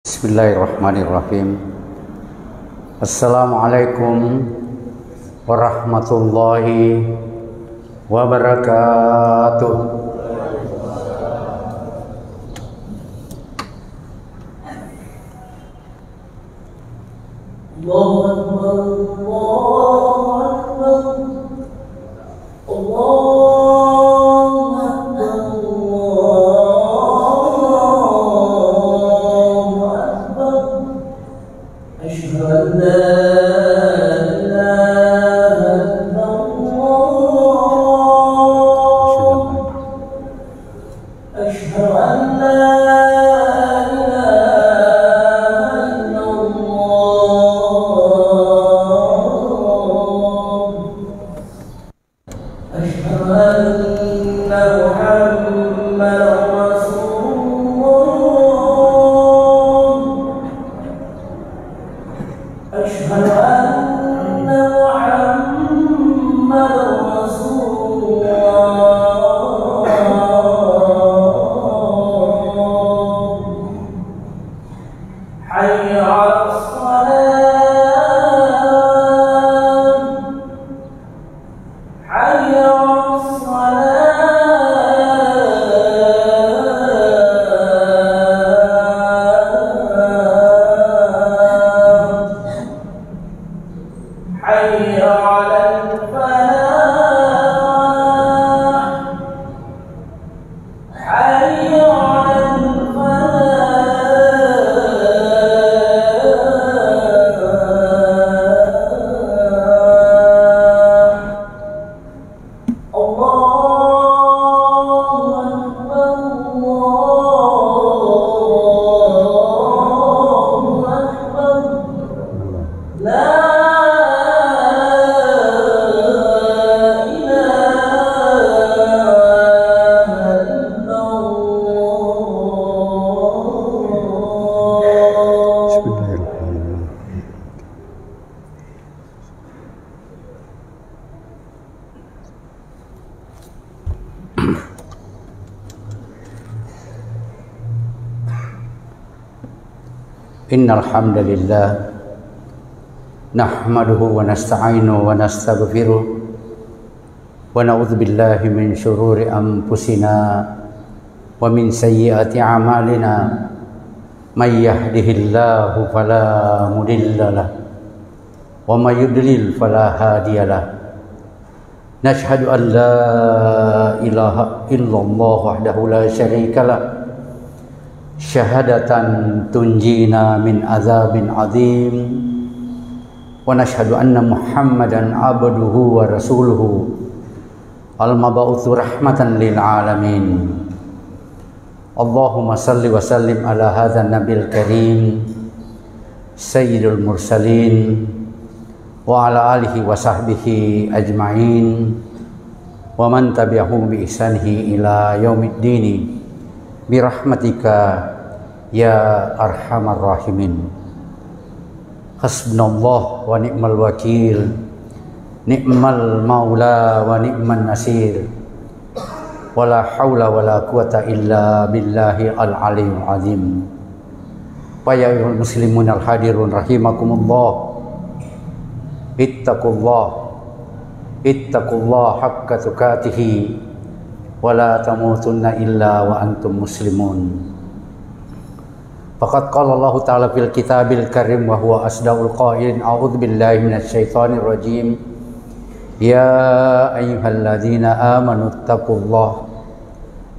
Bismillahirrahmanirrahim. Assalamualaikum warahmatullahi wabarakatuh. Allahu Akbar, Allahu Akbar, Allahu Innal hamdalillah nahmaduhu wa nasta'inuhu wa nastaghfiruh wa na'udzu billahi min shururi anfusina wa min sayyiati a'malina may yahdihillahu fala mudilla lahu wa may yudlil fala hadiya lahu. Nashhadu an la ilaha illallah wahdahu la syarika lahu syahadatan tunjina min azabin azim wa nashhadu anna Muhammadan abduhu wa rasuluhu al-mab'utsu rahmatan lil alamin. Allahumma salli wa sallim ala hadzal nabil karim sayyidul mursalin wa ala alihi wa sahbihi ajma'in wa man tabi'ahum bi ihsanihi ila yaumiddin birahmatika ya arhamar rahimin. Hasbunallah wa ni'mal wakil, ni'mal maula wa ni'man nasir, wala haula wala quwata illa billahi al-aliyyil azim. Ya ayyuhal muslimun al-hadirun rahimakumullah, ittaqullah haqqa tuqatih wa la tamutunna illa wa antum muslimun. Faqad qala Allah Ta'ala fil kitabil karim wa huwa asdaqul qailin, a'udzu billahi minasy syaithanir rajim. Ya ayyuhalladzina amanu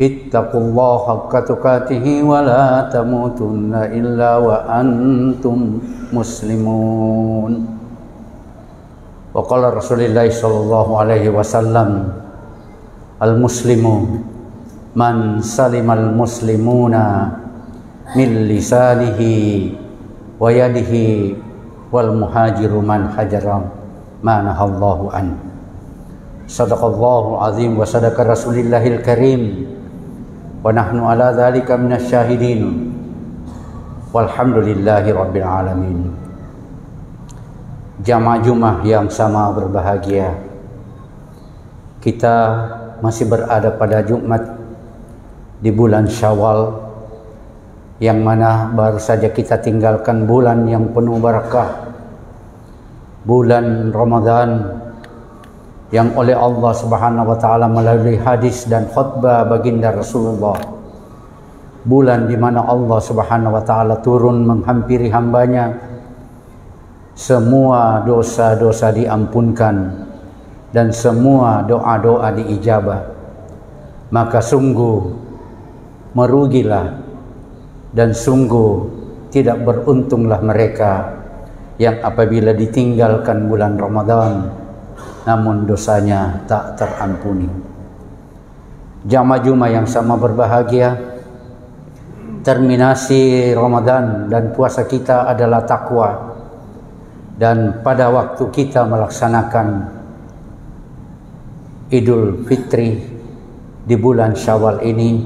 ittaqullaha haqqa tuqatih wa la tamutunna illa wa antum muslimun. Wa qala Rasulullah sallallahu alaihi wasallam, al-muslimu man salimal muslimuna min lisanihi wa yadihi wal muhajiru man hajara ma nahallahu an. Sadaqallahu azim wa sadaqa rasulillahil karim wa nahnu ala dzalika minasy syahidin walhamdulillahi rabbil alamin. Jamaah Jumat yang sama berbahagia, kita masih berada pada Jumat di bulan Syawal yang mana baru saja kita tinggalkan bulan yang penuh barakah, bulan Ramadan, yang oleh Allah Subhanahu wa taala melalui hadis dan khutbah baginda Rasulullah, bulan di mana Allah Subhanahu wa taala turun menghampiri hambanya, semua dosa-dosa diampunkan dan semua doa-doa diijabah. Maka sungguh merugilah dan sungguh tidak beruntunglah mereka yang apabila ditinggalkan bulan Ramadan namun dosanya tak terampuni. Jamaah Jumat yang sama berbahagia, terminasi Ramadan dan puasa kita adalah takwa, dan pada waktu kita melaksanakan Idul Fitri di bulan Syawal ini,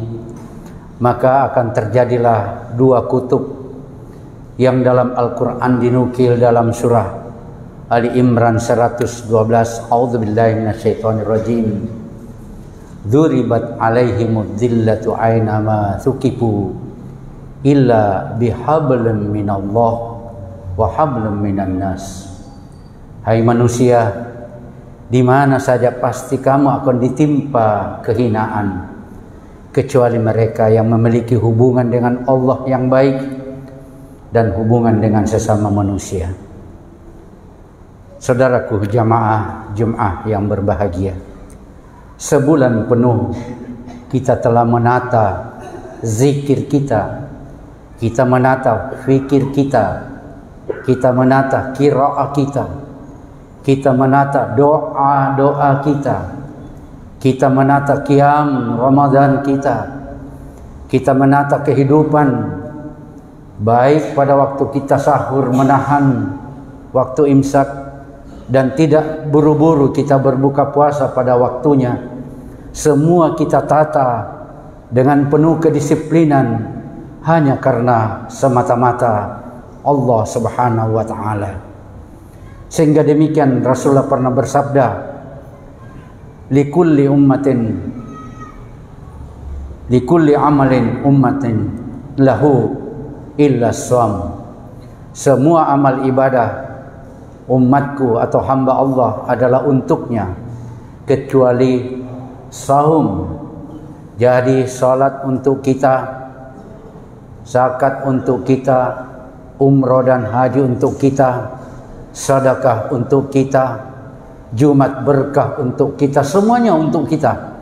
maka akan terjadilah dua kutub yang dalam Al-Quran dinukil dalam surah Ali Imran 112. A'udzubillahi minasyaitonirrajim. Dzuribat 'alaihimudz dzillatu aynama thuqifu illa bihablin minallah wa hablum minan nas. Hai manusia, di mana saja pasti kamu akan ditimpa kehinaan, kecuali mereka yang memiliki hubungan dengan Allah yang baik dan hubungan dengan sesama manusia. Saudaraku jamaah Jumat yang berbahagia, sebulan penuh kita telah menata zikir kita, kita menata fikir kita menata qiraah kita menata doa-doa kita menata qiyam Ramadan kita menata kehidupan, baik pada waktu kita sahur menahan waktu imsak dan tidak buru-buru kita berbuka puasa pada waktunya. Semua kita tata dengan penuh kedisiplinan hanya karena semata-mata Allah Subhanahu wa taala. Sehingga demikian Rasulullah pernah bersabda, likulli amalin ummatin lahu illa shawm. Semua amal ibadah umatku atau hamba Allah adalah untuknya kecuali saum. Jadi salat untuk kita, zakat untuk kita, umrah dan haji untuk kita, sedekah untuk kita, Jumat berkah untuk kita, semuanya untuk kita.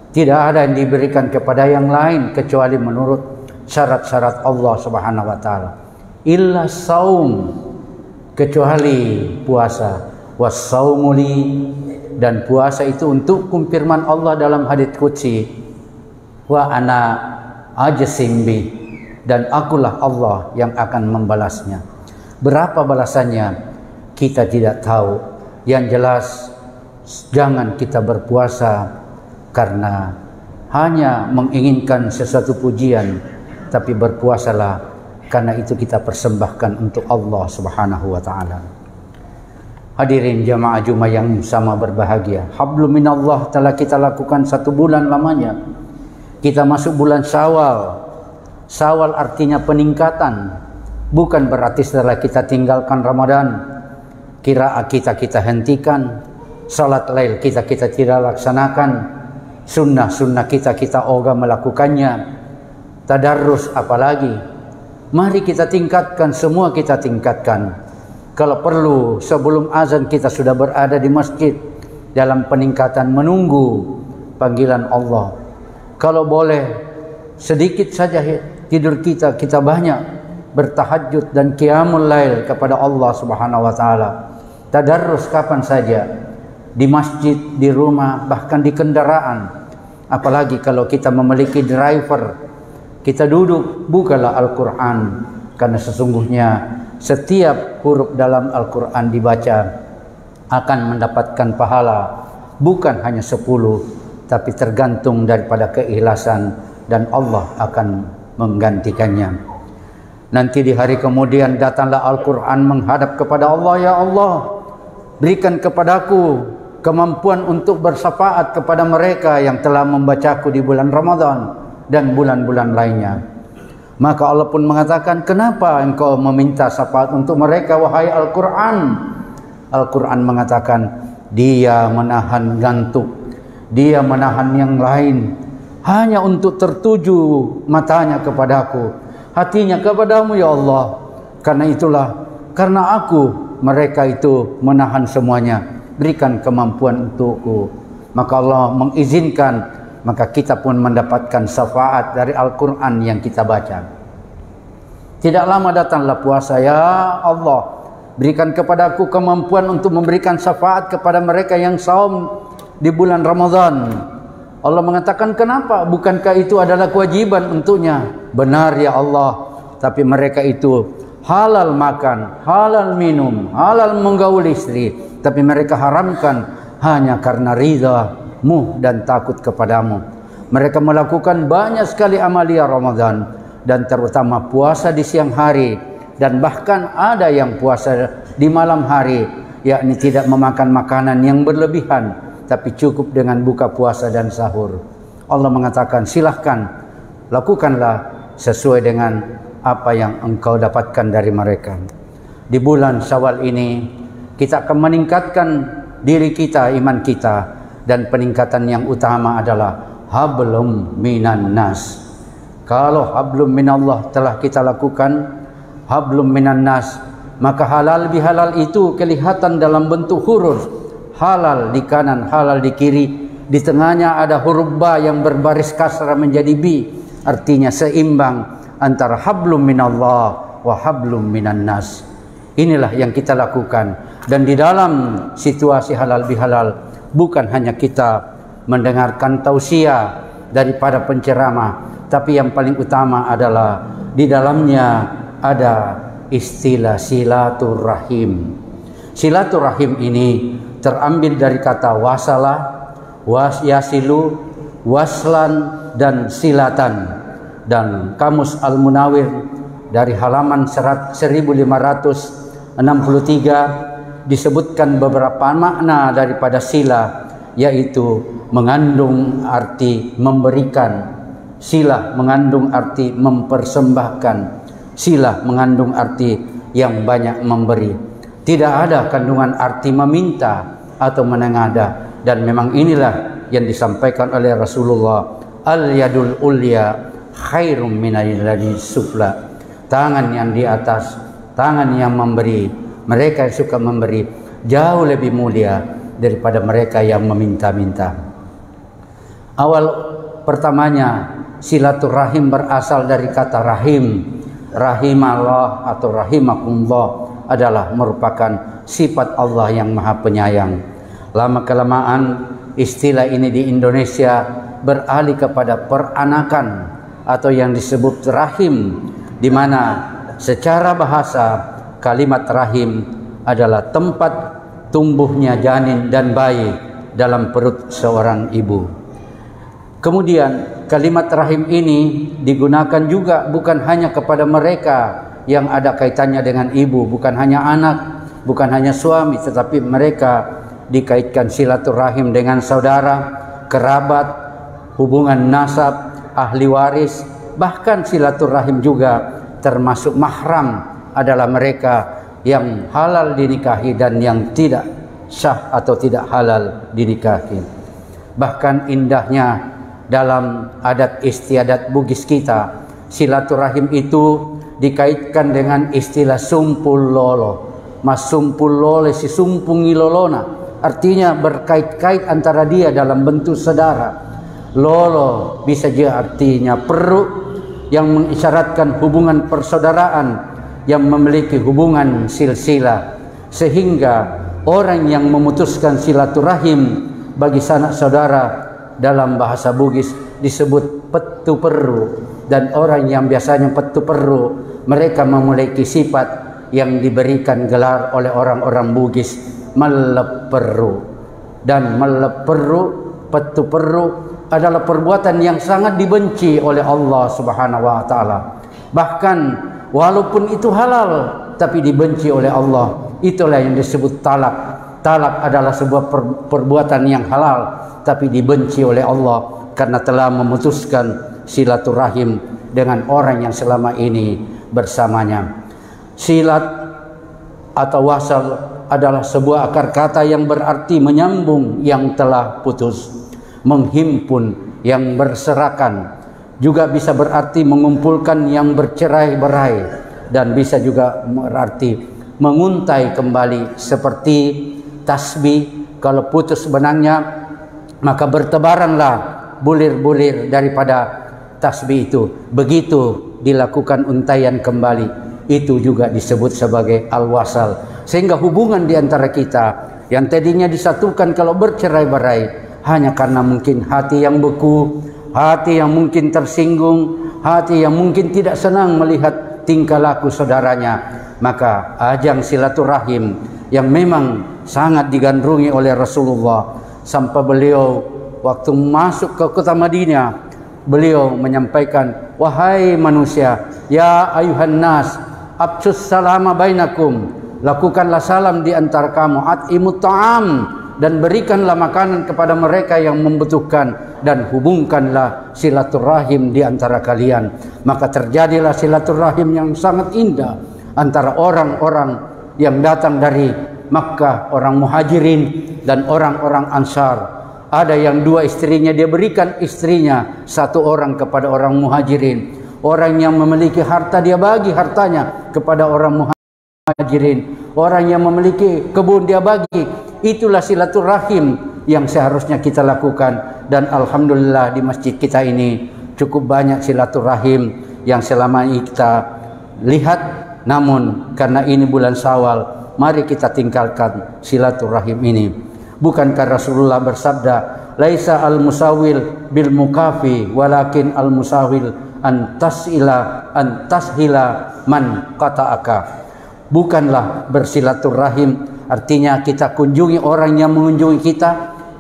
Tidak ada yang diberikan kepada yang lain kecuali menurut syarat-syarat Allah Subhanahu wa taala. Illa saum, kecuali puasa. Was-saumu li, dan puasa itu untuk firman Allah dalam hadits qudsi, wa ana ajsim bi, dan akulah Allah yang akan membalasnya. Berapa balasannya kita tidak tahu. Yang jelas jangan kita berpuasa karena hanya menginginkan sesuatu pujian, tapi berpuasalah karena itu kita persembahkan untuk Allah Subhanahu wa taala. Hadirin jamaah Jumat yang sama berbahagia, hablum minallah telah kita lakukan 1 bulan lamanya. Kita masuk bulan Syawal. Syawal artinya peningkatan, bukan berarti setelah kita tinggalkan Ramadan qiraat kita hentikan, salat lail kita tidak laksanakan, sunnah kita ogah melakukannya, tadarrus apalagi. Mari kita tingkatkan, semua kita tingkatkan. Kalau perlu sebelum azan kita sudah berada di masjid dalam peningkatan menunggu panggilan Allah. Kalau boleh sedikit saja tidur kita banyak bertahajud dan qiyamul lail kepada Allah Subhanahu wa taala. Tadarrus kapan saja, di masjid, di rumah, bahkan di kendaraan. Apalagi kalau kita memiliki driver, kita duduk, bukalah Al-Quran, karena sesungguhnya setiap huruf dalam Al-Quran dibaca akan mendapatkan pahala, bukan hanya 10, tapi tergantung daripada keikhlasan, dan Allah akan menggantikannya. Nanti di hari kemudian datanglah Al-Quran menghadap kepada Allah, ya Allah, berikan kepadaku kemampuan untuk bersyafaat kepada mereka yang telah membacaku di bulan Ramadan dan bulan-bulan lainnya. Maka Allah pun mengatakan, kenapa engkau meminta syafaat untuk mereka wahai Al-Quran? Al-Quran mengatakan, dia menahan ngantuk, dia menahan yang lain hanya untuk tertuju matanya kepadaku, hatinya kepadamu ya Allah. Karena itulah, karena aku, mereka itu menahan semuanya. Berikan kemampuan untukku. Maka Allah mengizinkan, maka kita pun mendapatkan syafaat dari Al-Quran yang kita baca. Tidak lama datanglah puasa, ya Allah, berikan kepadaku kemampuan untuk memberikan syafaat kepada mereka yang saum di bulan Ramadan. Allah mengatakan, kenapa? Bukankah itu adalah kewajiban untuknya? Benar ya Allah, tapi mereka itu halal makan, halal minum, halal menggaul istri, tapi mereka haramkan hanya karena ridha-Mu dan takut kepadamu. Mereka melakukan banyak sekali amalia Ramadan, dan terutama puasa di siang hari, dan bahkan ada yang puasa di malam hari, yakni tidak memakan makanan yang berlebihan, tapi cukup dengan buka puasa dan sahur. Allah mengatakan, silahkan, lakukanlah sesuai dengan apa yang engkau dapatkan dari mereka. Di bulan Syawal ini kita akan meningkatkan diri kita, iman kita, dan peningkatan yang utama adalah hablum minan nas. Kalau hablum minallah telah kita lakukan, hablum minan nas, maka halal bihalal itu kelihatan dalam bentuk huruf. Halal di kanan, halal di kiri, di tengahnya ada huruf ba yang berbaris kasrah menjadi bi, artinya seimbang antara hablum minallah wa hablum minan nas. Inilah yang kita lakukan. Dan di dalam situasi halal bihalal, bukan hanya kita mendengarkan tausiah daripada penceramah, tapi yang paling utama adalah di dalamnya ada istilah silaturahim. Silaturahim ini terambil dari kata wasalah, wasyasilu, waslan, dan silatan. Dan Kamus Al-Munawir dari halaman 1563 disebutkan beberapa makna daripada sila, yaitu mengandung arti memberikan, sila mengandung arti mempersembahkan, sila mengandung arti yang banyak memberi. Tidak ada kandungan arti meminta atau menengadah. Dan memang inilah yang disampaikan oleh Rasulullah, al-yadul ulya khairum minal yadi sufla. Tangan yang di atas, tangan yang memberi, mereka yang suka memberi jauh lebih mulia daripada mereka yang meminta-minta. Awal pertamanya silaturahim berasal dari kata rahim. Rahimallah atau rahimakumullah adalah merupakan sifat Allah yang maha penyayang. Lama-kelamaan istilah ini di Indonesia beralih kepada peranakan atau yang disebut rahim, di mana secara bahasa kalimat rahim adalah tempat tumbuhnya janin dan bayi dalam perut seorang ibu. Kemudian kalimat rahim ini digunakan juga bukan hanya kepada mereka yang ada kaitannya dengan ibu, bukan hanya anak, bukan hanya suami, tetapi mereka dikaitkan silaturahim dengan saudara, kerabat, hubungan nasab, ahli waris, bahkan silaturahim juga termasuk mahram adalah mereka yang halal dinikahi dan yang tidak syah atau tidak halal dinikahi. Bahkan indahnya dalam adat istiadat Bugis kita, silaturahim itu dikaitkan dengan istilah sumpul lolo. Mas sumpul lole si sumpungi lolona, artinya berkait-kait antara dia dalam bentuk saudara. Lolo bisa juga artinya peruk, yang mengisyaratkan hubungan persaudaraan yang memiliki hubungan silsilah, sehingga orang yang memutuskan silaturahim bagi sanak saudara dalam bahasa Bugis disebut petu perru, dan orang yang biasanya petu perru mereka memiliki sifat yang diberikan gelar oleh orang-orang Bugis melep perru. Dan melep perru, petu perru adalah perbuatan yang sangat dibenci oleh Allah Subhanahu wa taala. Bahkan walaupun itu halal tapi dibenci oleh Allah. Itulah yang disebut talak. Talak adalah sebuah perbuatan yang halal tapi dibenci oleh Allah karena telah memutuskan silaturahim dengan orang yang selama ini bersamanya. Silat atau wasal adalah sebuah akar kata yang berarti menyambung yang telah putus, menghimpun yang berserakan, juga bisa berarti mengumpulkan yang bercerai-berai, dan bisa juga berarti menguntai kembali, seperti tasbih kalau putus benangnya maka bertebaranlah bulir-bulir daripada tasbih itu. Begitu dilakukan untaian kembali, itu juga disebut sebagai al-wasal. Sehingga hubungan di antara kita yang tadinya disatukan kalau bercerai-berai hanya karena mungkin hati yang beku, hati yang mungkin tersinggung, hati yang mungkin tidak senang melihat tingkah laku saudaranya, maka ajang silaturahim yang memang sangat digandrungi oleh Rasulullah sampai beliau waktu masuk ke kota Madinah, beliau menyampaikan, wahai manusia, ya ayuhan nas, absus salama bainakum, lakukanlah salam di antara kamu, at'imut ta'am, dan berikanlah makanan kepada mereka yang membutuhkan, dan hubungkanlah silaturahim di antara kalian. Maka terjadilah silaturahim yang sangat indah antara orang-orang yang datang dari Makkah, orang muhajirin dan orang-orang ansar. Ada yang dua istrinya dia berikan istrinya, satu orang kepada orang muhajirin. Orang yang memiliki harta dia bagi hartanya kepada orang muhajirin. Orang yang memiliki kebun dia bagi. Itulah silaturahim yang seharusnya kita lakukan. Dan alhamdulillah di masjid kita ini cukup banyak silaturahim yang selama ini kita lihat. Namun karena ini bulan Syawal, mari kita tinggalkan silaturahim ini. Bukankah Rasulullah bersabda, laisa al-musawil bil mukafi walakin al-musawil an tashila man qata'aka. Bukanlah bersilaturahim artinya kita kunjungi orang yang mengunjungi kita,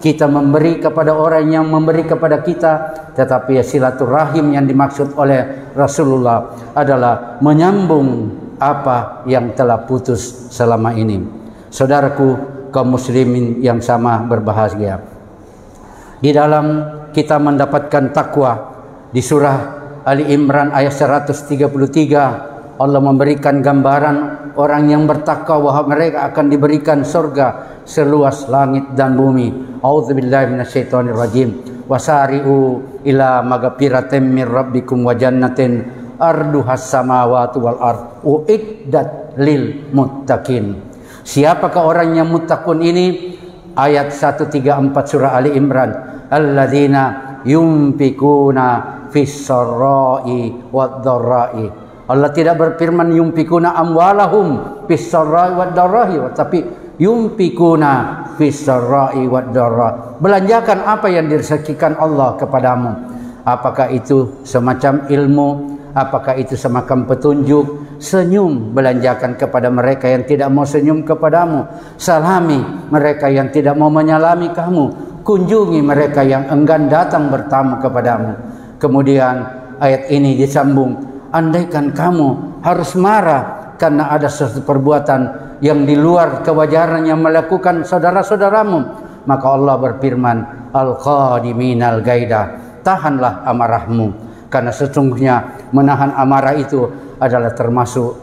kita memberi kepada orang yang memberi kepada kita, tetapi silaturahim yang dimaksud oleh Rasulullah adalah menyambung apa yang telah putus selama ini. Saudaraku kaum muslimin yang sama berbahagia, di dalam kita mendapatkan takwa di surah Ali Imran ayat 133, Allah memberikan gambaran orang yang bertakwa bahwa mereka akan diberikan surga seluas langit dan bumi. A'udzubillahi minasyaitonirrajim. Wasari'u ila magfiratin min rabbikum wa jannatin arduhas samawati wal ard uiddat lil muttaqin. Siapakah orang yang muttaqun ini? Ayat 134 surah Ali Imran. Alladzina yunfikuna fis sarai wad dharai. Allah tidak berfirman yunfikuna amwalahum fis sarai wad dharai, tapi yunfikuna fis sarai wad dharai. Belanjakan apa yang direzekikan Allah kepadamu. Apakah itu semacam ilmu? Apakah itu semacam petunjuk? Senyum, belanjakan kepada mereka yang tidak mau senyum kepadamu. Salami mereka yang tidak mau menyalami kamu. Kunjungi mereka yang enggan datang bertamu kepadamu. Kemudian ayat ini disambung, andaikan kamu harus marah karena ada sesuatu perbuatan yang di luar kewajaran yang melakukan saudara-saudaramu, maka Allah berfirman, al-qadiminal gaida, tahanlah amarahmu. Karena sesungguhnya menahan amarah itu adalah termasuk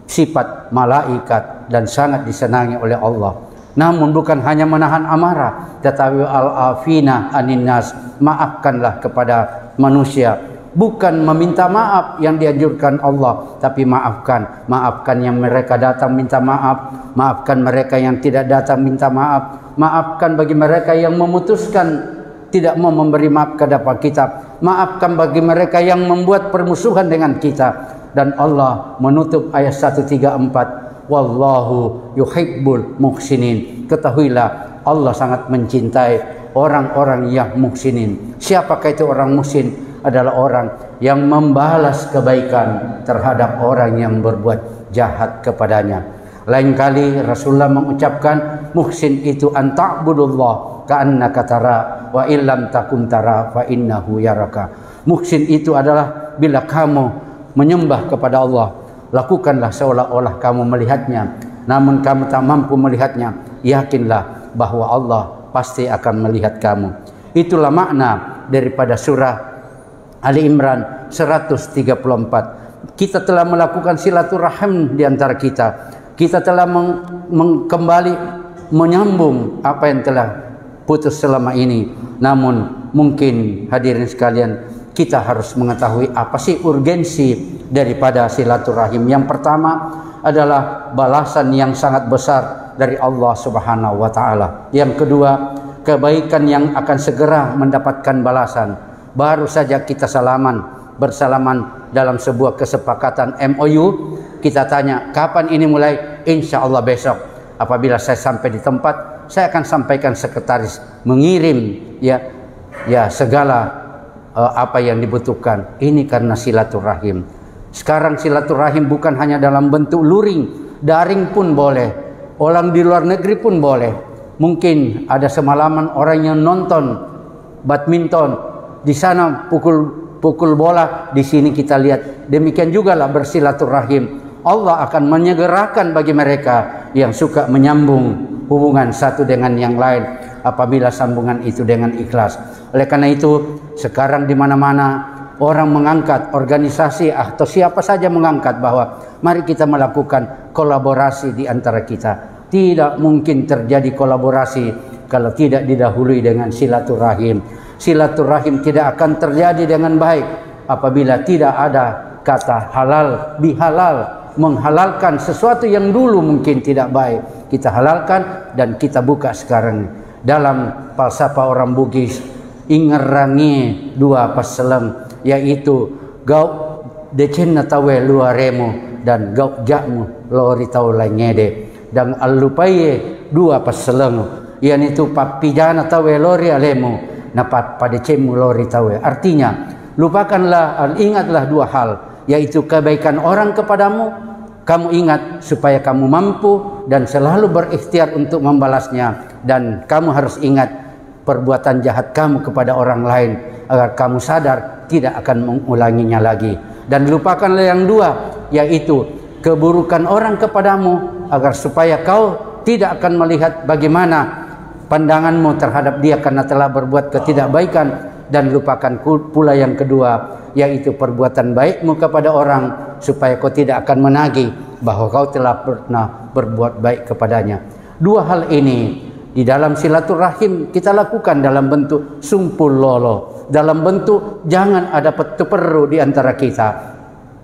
sifat malaikat dan sangat disenangi oleh Allah. Namun bukan hanya menahan amarah, tetapi al-afina anin nas, maafkanlah kepada manusia. Bukan meminta maaf yang dianjurkan Allah, tapi maafkan. Maafkan yang mereka datang minta maaf, maafkan mereka yang tidak datang minta maaf, maafkan bagi mereka yang memutuskan tidak mau memberi maaf kepada kita, maafkan bagi mereka yang membuat permusuhan dengan kita. Dan Allah menutup ayat 134, wallahu yuhibbul muhsinin. Ketahuilah Allah sangat mencintai orang-orang yang muhsinin. Siapakah itu orang muhsin? Adalah orang yang membalas kebaikan terhadap orang yang berbuat jahat kepadanya. Lain kali Rasulullah mengucapkan muhsin itu anta'budullah ka'annaka tara wa illam takun tara fa innahu yaraka. Muhsin itu adalah bila kamu menyembah kepada Allah, lakukanlah seolah-olah kamu melihatnya. Namun kamu tak mampu melihatnya, yakinlah bahwa Allah pasti akan melihat kamu. Itulah makna daripada surah Ali Imran 134. Kita telah melakukan silaturahim di antara kita. Kita telah kembali menyambung apa yang telah putus selama ini. Namun mungkin hadirin sekalian, kita harus mengetahui apa sih urgensi daripada silaturahim. Yang pertama adalah balasan yang sangat besar dari Allah Subhanahu wa taala. Yang kedua, kebaikan yang akan segera mendapatkan balasan. Baru saja kita bersalaman dalam sebuah kesepakatan MOU, kita tanya kapan ini mulai? Insya Allah besok. Apabila saya sampai di tempat, saya akan sampaikan sekretaris mengirim ya segala apa yang dibutuhkan. Ini karena silaturahim. Sekarang silaturahim bukan hanya dalam bentuk luring, daring pun boleh. Orang di luar negeri pun boleh. Mungkin ada semalaman orang yang nonton badminton, di sana pukul bola, di sini kita lihat. Demikian juga lah bersilaturahim. Allah akan menyegerakan bagi mereka yang suka menyambung hubungan satu dengan yang lain apabila sambungan itu dengan ikhlas. Oleh karena itu, sekarang di mana-mana orang mengangkat, organisasi atau siapa saja mengangkat bahwa mari kita melakukan kolaborasi di antara kita. Tidak mungkin terjadi kolaborasi kalau tidak didahului dengan silaturahim. Silaturahim tidak akan terjadi dengan baik apabila tidak ada kata halal bihalal, menghalalkan sesuatu yang dulu mungkin tidak baik, kita halalkan dan kita buka sekarang. Dalam falsafah orang Bugis, ingerangi dua paseleng, yaitu gau decenna tawe luaremu dan gau jakmu lori tau ngede, dan alupaye dua paseleng, yaitu papijana tawe lori alemu napat padecemu lori tawe. Artinya, lupakanlah, ingatlah dua hal, yaitu kebaikan orang kepadamu, kamu ingat supaya kamu mampu dan selalu berikhtiar untuk membalasnya. Dan kamu harus ingat perbuatan jahat kamu kepada orang lain agar kamu sadar tidak akan mengulanginya lagi. Dan lupakanlah yang dua, yaitu keburukan orang kepadamu agar supaya kau tidak akan melihat bagaimana pandanganmu terhadap dia karena telah berbuat ketidakbaikan. Dan lupakan pula yang kedua, yaitu perbuatan baikmu kepada orang supaya kau tidak akan menagih bahwa kau telah pernah berbuat baik kepadanya. Dua hal ini di dalam silaturahim kita lakukan dalam bentuk sumpul lolo, dalam bentuk jangan ada petu di antara kita,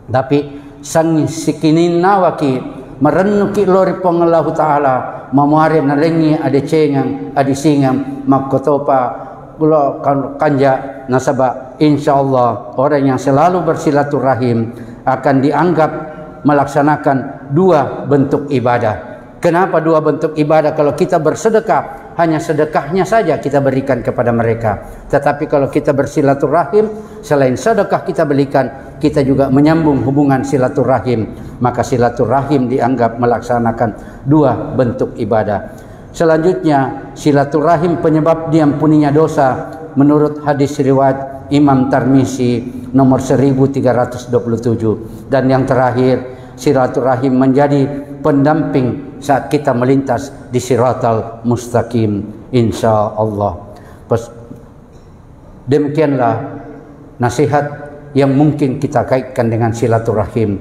tapi sang sikinin nawaki merenuki lori pengelahu ta'ala memuari nalengi ade cengang ade singam makotopa pulau kanja nasabah. Insyaallah orang yang selalu bersilaturahim akan dianggap melaksanakan dua bentuk ibadah. Kenapa dua bentuk ibadah? Kalau kita bersedekah, hanya sedekahnya saja kita berikan kepada mereka. Tetapi kalau kita bersilaturahim, selain sedekah kita berikan, kita juga menyambung hubungan silaturahim. Maka silaturahim dianggap melaksanakan dua bentuk ibadah. Selanjutnya, silaturahim penyebab diampuninya dosa menurut hadis riwayat Imam Tirmizi nomor 1327. Dan yang terakhir, silaturahim menjadi pendamping saat kita melintas di siratal mustaqim, insyaallah. Demikianlah nasihat yang mungkin kita kaitkan dengan silaturahim.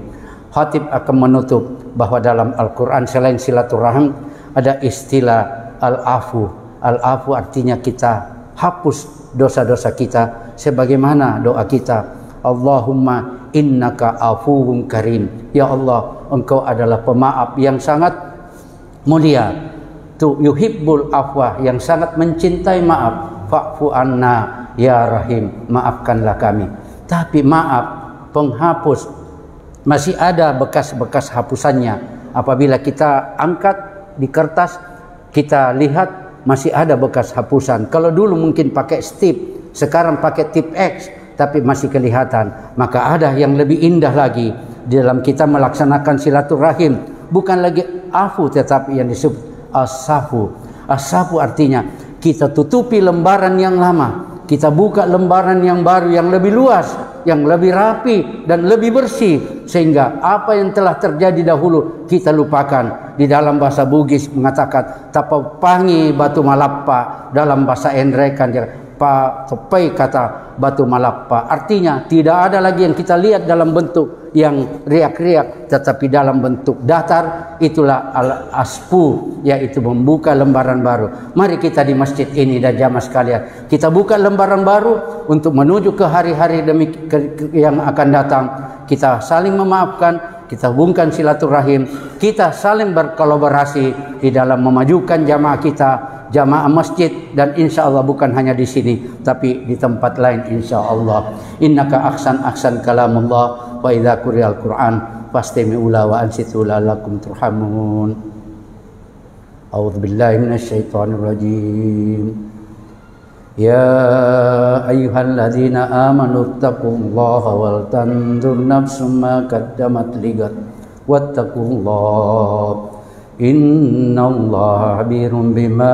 Khatib akan menutup bahwa dalam Al-Quran selain silaturahim ada istilah al-afu. Al-afu artinya kita hapus dosa-dosa kita sebagaimana doa kita, Allahumma innaka afuwun karim. Ya Allah, Engkau adalah pemaaf yang sangat mulia. Tu yuhibbul afwa, yang sangat mencintai maaf. Fa'fu anna ya rahim, maafkanlah kami. Tapi maaf penghapus, masih ada bekas-bekas hapusannya. Apabila kita angkat di kertas, kita lihat masih ada bekas hapusan. Kalau dulu mungkin pakai stip, sekarang pakai tip X, tapi masih kelihatan. Maka ada yang lebih indah lagi di dalam kita melaksanakan silaturahim. Bukan lagi afu, tetapi yang disebut as-safu. As-safu artinya kita tutupi lembaran yang lama, kita buka lembaran yang baru, yang lebih luas, yang lebih rapi dan lebih bersih, sehingga apa yang telah terjadi dahulu kita lupakan. Di dalam bahasa Bugis mengatakan tapapangi batu malappa, dalam bahasa Endrekan pa tepai kata batu malakpa. Artinya tidak ada lagi yang kita lihat dalam bentuk yang riak-riak, tetapi dalam bentuk datar. Itulah al-aspu, yaitu membuka lembaran baru. Mari kita di masjid ini dan jamaah sekalian, kita buka lembaran baru untuk menuju ke hari-hari yang akan datang. Kita saling memaafkan, kita hubungkan silaturahim, kita saling berkolaborasi di dalam memajukan jamaah kita, jamaah masjid, dan insya Allah bukan hanya di sini tapi di tempat lain insya Allah. Innaka ahsan kalamullah wa idza quri'al Qur'an fastami'u lahu wa ansitu la'allakum turhamun. A'udzu billahi minasyaitonir rajim. Ya ayyuhalladzina amanu taqullaha wal tanzur nafsum ma qaddamat ligat wattaqullaha innallaha khabirum bima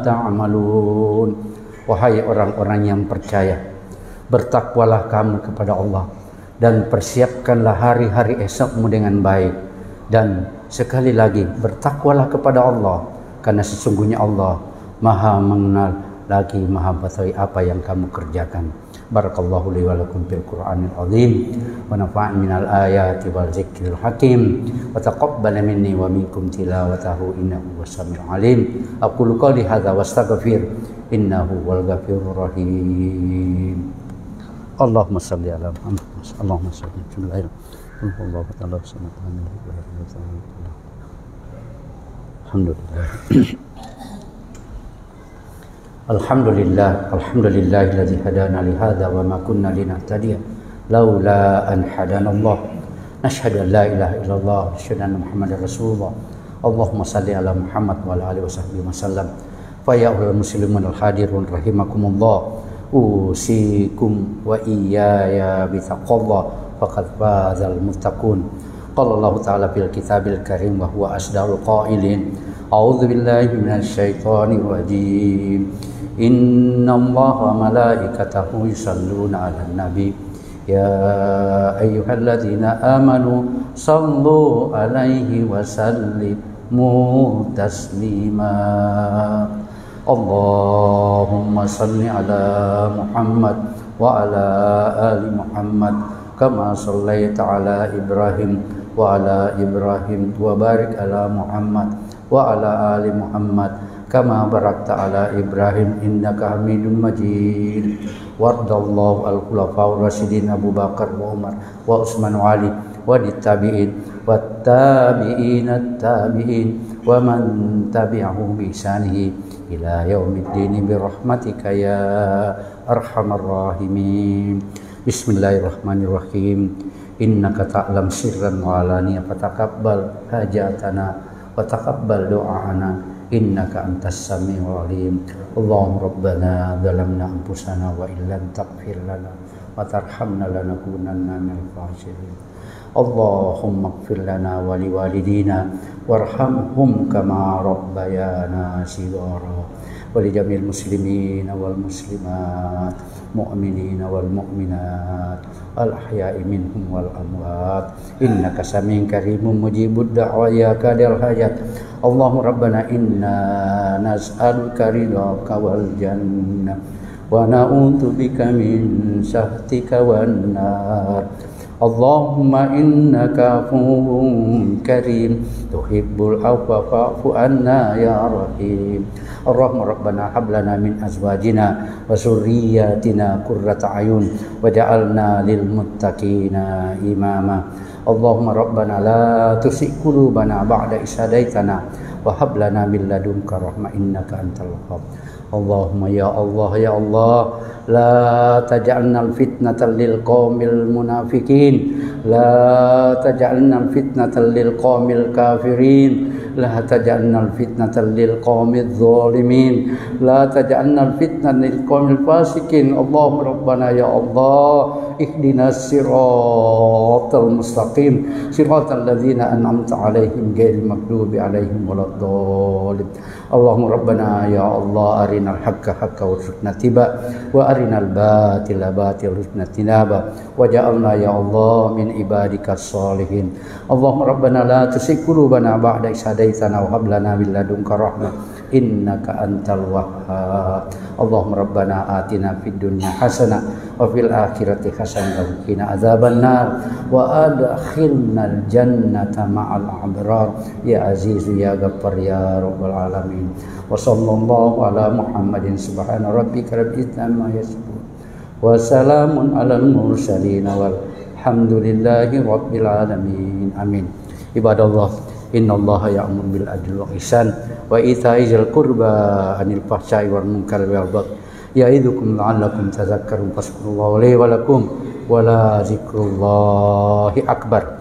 ta'malun. Wahai orang-orang yang percaya, bertakwalah kamu kepada Allah dan persiapkanlah hari-hari esokmu dengan baik. Dan sekali lagi, bertakwalah kepada Allah, karena sesungguhnya Allah Maha mengenal lagi Maha mengetahui apa yang kamu kerjakan. Barakallahu li wa lakum fil Qur'anil azim wa nafa'ani minal ayati wal zikril hakim wa taqabbal minni wa minkum tilawatahu innahu was-sami'ul alim. Aqulu qouli hadza wastaghfir innahu wal ghafurur rahim. Allahumma shalli ala Muhammad. Allahumma shalli ala Muhammad. Alhamdulillah. Alhamdulillahilladzi hadana li hadza wa ma kunna linahtadiya laula an hadanallah. Nashhadu an la ilaha illallah wa nashhadu anna Muhammadar Rasulullah. Allahumma shalli ala Muhammad wa ala alihi washabbihi wasallam. Fa ya ayyuhal muslimun al hadirun rahimakumullah. Usikum wa iyaya bitaqwallah faqad fazal muttaqun. Qala Allah ta'ala fil kitabil karim wa huwa asdaqul qailin. A'udzu billahi minasy syaithanir rajim. Innallaha malaikatahu yusholluna 'alan nabi ya ayyuhalladzina amanu shallu 'alaihi wa sallimu taslima. Allahumma shalli 'ala Muhammad wa 'ala ali Muhammad kama shallaita 'ala Ibrahim wa 'ala Ibrahim wa barik 'ala Muhammad wa 'ala ali Muhammad kama barakta 'ala Ibrahim innaka Hamidum Majid. Wardallahu al-khulafaur rasyidin Abu Bakar wa Umar wa Utsman wa Ali wa tabi'in wat tabi'in at-tabi'in wa man tabi'ahum bi ihsanihi ila yaumiddin bi rahmatika ya arhamar rahimin. Bismillahirrahmanirrahim. Innaka ta'lam sirran wa alaniya fataqabbal hajatana wa taqabbal du'aana innaka antas samiul alim. Allahumma rabbana zalamna anfusana wa illam taghfir lana wa tarhamna lanakunanna minal khasirin. Allahumma ighfir lana wa liwalidina warhamhum kama rabbayana shighara wa li jamil muslimina wal muslimat mu'minina wal mu'minat al ahya'i minhum wal amwat innaka samiun karimun mujibud da'wa ya qadil hajat. Allahumma rabbana inna nas'aluka ridhaka wal jannah wa na'udzubika min sahtika wan nar. Allahumma innaka afuwwun karim tuhibbul afwa fa'fu anna ya rahim. Allahumma rabbana hab lana min azwajina wa zurriyyatina qurrata ayun waj'alna lil muttaqina imama. Allahumma rabbana la tuzigh qulubana ba'da idh hadaitana wa hab lana min ladunka rahmah innaka antal wahhab. Allahumma ya Allah ya Allah la taj'alna fitnatan lil qaumil munafiqin la taj'alna fitnatan lil qaumil kafirin la taj'alna fitnatan lil qaumidz zalimin la taj'alna fitnatan lil qaumil fasikin. Allahumma rabbana ya Allah ihdinas siratal mustaqim siratal ladzina an'amta 'alaihim ghairil maghdubi 'alaihim waladdallin. Allahumma rabbana ya Allah arinal haqqa haqqan warzuqna tiba wa arinal batila batila warzuqna tinaba waj'alna ya Allah min ibadikas sholihin. Allahumma rabbana la tuzigh qulubana ba'da idh hadaitana wa hab lana min ladunka rahmah innaka antal wahhab. Allahumma rabbana atina fid dunya hasanah wa fil akhirati hasanah wa qina adzabannar wa adkhilnal jannata ma'al abrar ya azizu ya ghaffar ya rabbal alamin. Wa sallallahu ala Muhammadin subhana rabbika rabbil izzati amma yasifun wa salamun alal mursalin walhamdulillahi rabbil alamin. Amin. Ibadallah, innallaha ya'muru bil adli wal ihsan wa ita'i dzil qurba anil fahsya'i wal munkari wal baghi ya'idzukum la'allakum tadhakkarun. Fazkurullaha li wa lakum wa la dzikrullahi akbar.